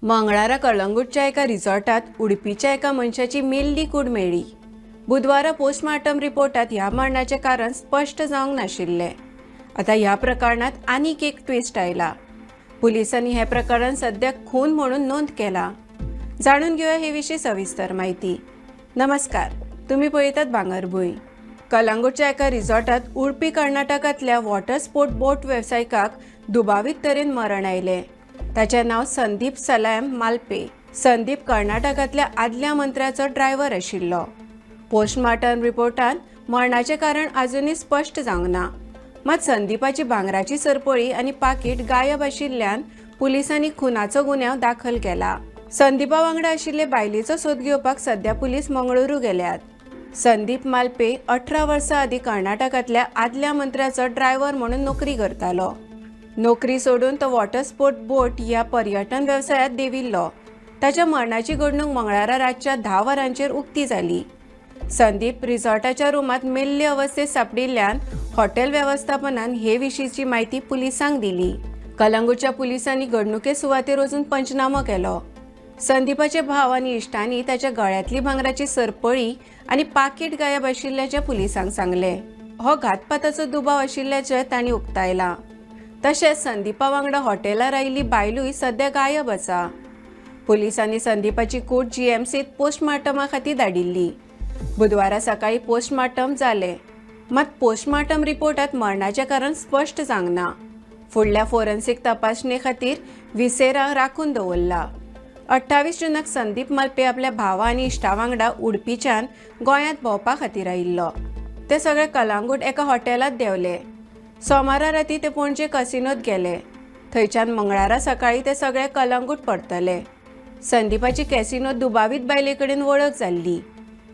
मंगळारा कळंगूटच्या एका रिसॉर्टात उडपीच्या एका मनशाची मेल्ली कूड मेळ्ळी। बुधवारा पोस्टमार्टम रिपोर्टात ह्या मरणाचे कारण स्पष्ट जावंक नाशिल्ले। आता ह्या प्रकरणात आनीक एक ट्विस्ट आयला। पुलिसांनी हे प्रकरण सध्याक खून म्हणून नोंद केला। जाणून घेऊया हे विशीं सविस्तर माहिती। नमस्कार, तुम्ही पळयतात भांगरभूंय। कळंगूटच्या एका रिसॉर्टात उडपी कर्नाटकांतल्या वॉटर स्पोर्ट बोट वेवसायिकाक दुबावीत तरेन मरण आयले। ताचे नाव संदीप सलाम मालपे। संदीप कर्नाटकांतल्या आदल्या मंत्र्याचो ड्रायव्हर आशिल्लो। पोस्टमार्टम रिपोर्टान मरणाचे कारण अजूनही स्पष्ट जावंक ना। मात संदीपाची भांगराची सरपळी आनी पाकीट गायब आशिल्ल्यान पुलिसांनी खुनाचो गुन्यांव दाखल केला। संदीपा वांगडा आशिल्ले बायलेचो सोद घेवपाक सध्या पुलीस मंगळुरू गेल्यात। संदीप मालपे 18 वर्सां आदीं कर्नाटकांतल्या आदल्या मंत्र्याचो ड्रायव्हर म्हणून नोकरी करतालो। नोकरी सोडून तो वॉटर स्पोर्ट बोट ह्या पर्यटन वेवसायांत देविल्लो। ताच्या मरणाची घडणूक मंगळारा रातच्या 10 वरांचेर उक्ती जाली। संदीप रिसॉर्टाच्या रुमांत मेल्ले अवस्थेत सापडिल्ल्यान हॉटेल वेवस्थापनान हे विशींची म्हायती पुलिसांक दिली। कळंगूटच्या पुलिसांनी घडणुके सुवातेर वचून पंचनामो केलो। संदीपाचे भाव आनी इश्टांनी ताच्या गळ्यांतली भांगराची सरपळी आनी पाकीट गायब आशिल्ल्याचे पुलिसांक सांगले। हो घातपाताचो दुबाव आशिल्ल्याचे तांणी उक्तायला। तशेंच संदीपा वांगडा हॉटेलार आयिल्ली बायलूय सध्या गायब आसा। पुलिसांनी संदीपाची कूड जीएमसीत पोस्टमार्टमा खातीर धाडिल्ली। बुधवारा सकाळी पोस्टमार्टम जाले। मात पोस्टमार्टम रिपोर्टात मरणाचे कारण स्पष्ट जावंक ना। फुडल्या फोरेन्सिक तपासणे खातीर विसेरा राखून दवरला। 28 जूनाक संदीप मालपे आपल्या भावा आनी इश्टा वांगडा उडपीच्यान गोंयांत भोंवपा खातीर आयिल्लो। ते सगळे कळंगूट एका हॉटेलांत देवले। सोमारा राती ते पणजे कसिनोत गेले। थंयच्यान मंगळारा सकाळी ते सगळे कळंगूट परतले। संदीपाची कॅसिनोत दुबावीत बायले कडेन वळख जाल्ली।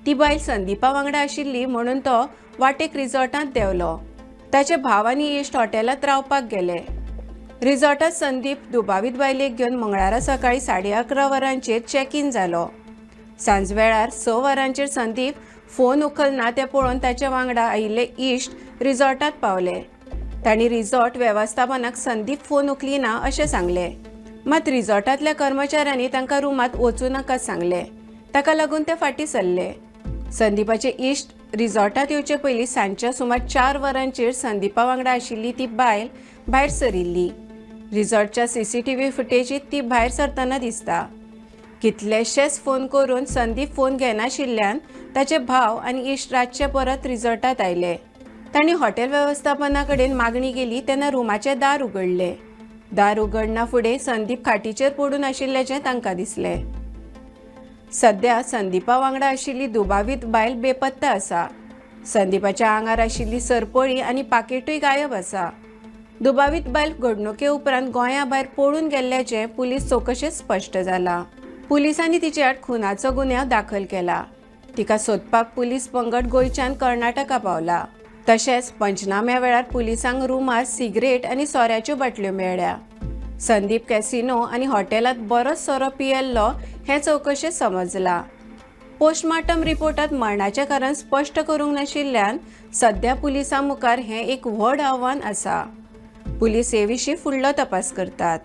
ती बायल संदीपा वांगडा आशिल्ली म्हणून तो वाटेक रिसॉर्टांत देवलो। ताचे भाव आनी इश्ट हॉटेलांत रावपाक गेले। रिसॉर्टांत संदीप दुबावीत बायलेक घेवन मंगळारा सकाळी 11:30 वरांचेर चॅक इन जालो। सांजवेळार 6 वरांचेर संदीप फोन उखलना तें पळोवन ताचे वांगडा आयिल्ले इश्ट रिसॉर्टांत पावले। तांणी रिसॉर्ट वेवस्थापनाक संदीप फोन उखलिना अशें सांगलें। मात रिसॉर्टांतल्या कर्मचाऱ्यांनी तांकां रुमांत वचूं नाका सांगलें। ताका लागून ते फाटीं सरले। संदीपाचे इश्ट रिसॉर्टांत येवचे पयलीं सांजच्या सुमार 4 वरांचेर संदीपा वांगडा आशिल्ली ती बायल भायर सरिल्ली। रिसॉर्टच्या सीसीटीव्ही फुटेजीत ती भायर सरतना दिसता। कितलेशेच फोन करून संदीप फोन घेनाशिल्ल्यान ताचे भाव आनी इश्ट रातचे परत रिसॉर्टांत आयले। तांणी हॉटेल वेवस्थापना कडेन मागणी केली तेन्ना रुमाचें दार उगडलें। दार उगडना फुडें संदीप खाटीचेर पडून आशिल्ल्याचें तांकां दिसलें। सध्या संदीपा वांगडा आशिल्ली दुबावीत बायल बेपत्ता आसा। संदीपाच्या आंगार आशिल्ली सरपळी आनी पाकिटूय गायब आसा। दुबावीत बायल घडणुके उपरांत गोंया भायर पळून गेल्ल्याचें पुलीस चौकशेंत स्पश्ट जालां। पुलिसांनी तिचे आड खुनाचो गुन्यांव दाखल केला। तिका सोदपाक पुलीस पंगड गोंयच्यान कर्नाटका पावला। तशेंच पंचनाम्या वेळार पुलिसांक रुमार सिगरेट आनी सोऱ्याच्यो बाटल्यो मेळ्ळ्या। संदीप कॅसिनो आनी हॉटेलांत बरोच सोरो पियेल्लो हें चौकशेंत समजलां। पोस्टमार्टम रिपोर्टांत मरणाचें कारण स्पश्ट करूंक नाशिल्ल्यान सध्या पुलिसां मुखार हें एक व्हड आव्हान आसा। पुलीस हे विशीं फुडलो तपास करतात।